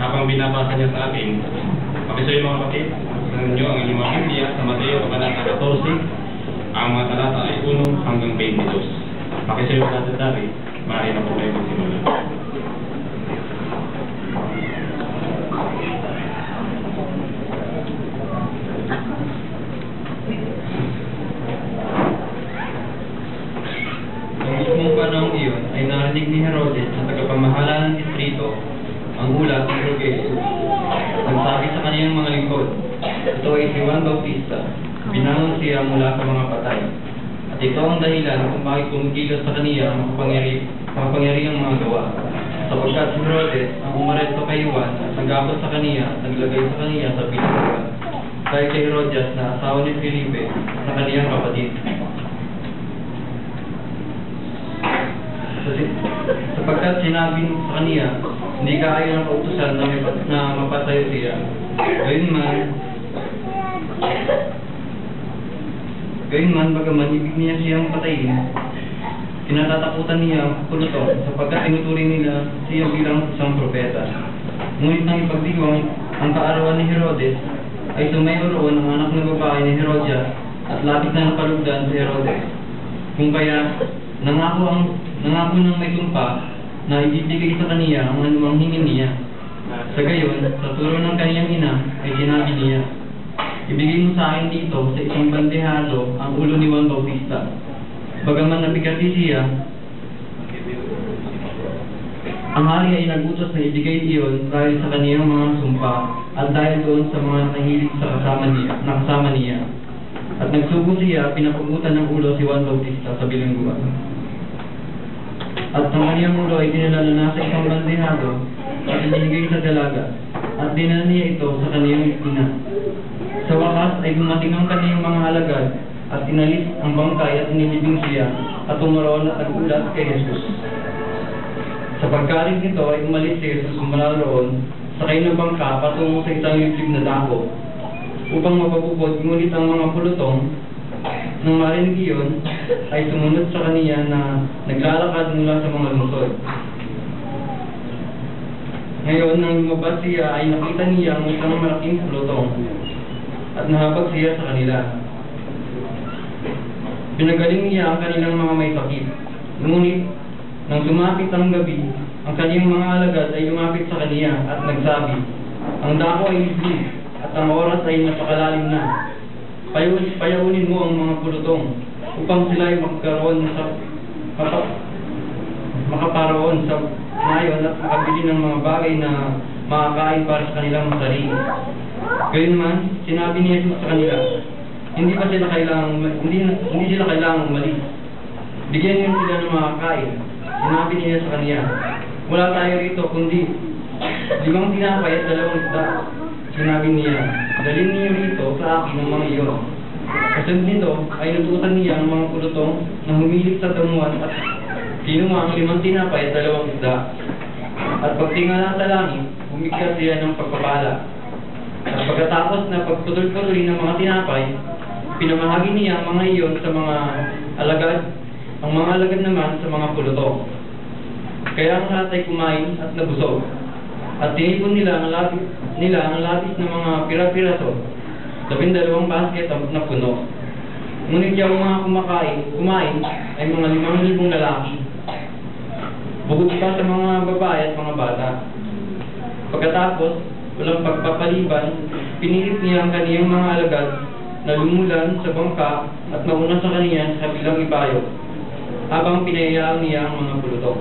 habang binabasa niya sa akin, pakisuyo mga kapatid, sa inyo ang inyong mga Biblia sa Mateo Kabanata 14, ang mga talata ay 1 hanggang 22. Pakisuyo natin dari, maaari na po kayo magsimula. Noong panahon iyon ay narinig ni Herodes na tagapamahala ng distrito ang ulat ng Jesus. Nagsabi sa kaniyang mga lingkod, ito ay si Juan Bautista, binangon siya mula sa mga patay. At ito ang dahilan kung bakit kumikilos sa kaniya ang makapangyarihang mga gawa. Sapagkat si Herodes ang umaresto kay Juan at nagabot sa kaniya at naglagay sa kaniya sa pinagawa. Dahil kay Herodias na asawa ni Felipe na kaniyang kapatid. Sapagkat sinabi sa kaniya, hindi kaayon ang kautusan na mapatay siya. Gayunman, bagaman ibig niya siyang patayin, kinatatakutan niya ang pulutong sapagkat tinuturing nila siya bilang isang propeta. Ngunit nang ipagdiwang ang kaarawan ni Herodes, ay sumayo roon ang anak ng babae ni Herodias at lapit na napalugdan si Herodes. Kung kaya, nangako ng may tumpa na ibibigay sa kaniya ang anumang hingin niya. Sa gayon, sa turo ng kaniyang ina ay sinabi niya, ibigay mo sa akin dito sa isang bandehado ang ulo ni Juan Bautista. Bagaman nabigati siya, ang hari ay nagutos na ibigay iyon dahil sa kaniyang mga sumpa at dahil doon sa mga nahilig sa kasama niya. At nagsugo siya, pinapagutan ng ulo si Juan Bautista sa bilangguan. At ang kaniyang ulo ay dinala na nasa isang bandehado at ibinigay sa dalaga at dinala niya ito sa kaniyang ina. Sa wakas ay dumating ang kaniyang mga alagad at inalis ang bangkay at inilibing siya at tumaroon at nagulat kay Jesus. Sa pagkaling nito ay umalis si Jesus mula roon sakay ng bangka patungo sa isang liblib na dako upang mapabubod, ngunit ang mga pulutong nang marinig iyon, ay sumunod sa kaniya na naglalakad mula sa mga lungsod. Ngayon, nang lumabas siya, ay nakita niya ang isang malaking pulutong at nahabag siya sa kanila. Pinagaling niya ang kanilang mga may sakit. Ngunit, nang lumapit ang gabi, ang kaniyang mga alagad ay lumapit sa kaniya at nagsabi, ang dako ay liblib at ang oras ay napakalalim na. Payaunin mo ang mga pulutong upang sila ay makaparoon sa ngayon at makabili ng mga bagay na makakain para sa kanilang sarili. Gayunman, sinabi ni Jesus sa kanila, hindi sila kailangang umalis. Bigyan niyo sila ng makakain. Sinabi niya sa kanila, wala tayo rito kundi 5 tinapay at 2 isda. Sinabi niya, dalhin niyo rito sa akin ang mga iyon. Kasunod nito ay natutusan niya ang mga pulutong na humilig sa damuhan at kinuha ang 5 tinapay at 2 isda. At pagtingala sa langit, bumigkas siya ng pagpapala. At pagkatapos na pagputol-putulin ng mga tinapay, pinamahagi niya ang mga iyon sa mga alagad, ang mga alagad naman sa mga pulutong. Kaya ang lahat ay kumain at nabusog. At tinipon nila ang labis ng mga pira-piraso, 12 basket na puno. Ngunit yung mga kumain ay mga 5,000 lalaki. Bukod pa sa mga babae at mga bata. Pagkatapos, walang pagpapaliban, pinilit niya ang kaniyang mga alagad na lumulan sa bangka at mauna sa kaniya sa kabilang ibayo, habang pinayayaan niya ang mga pulutong.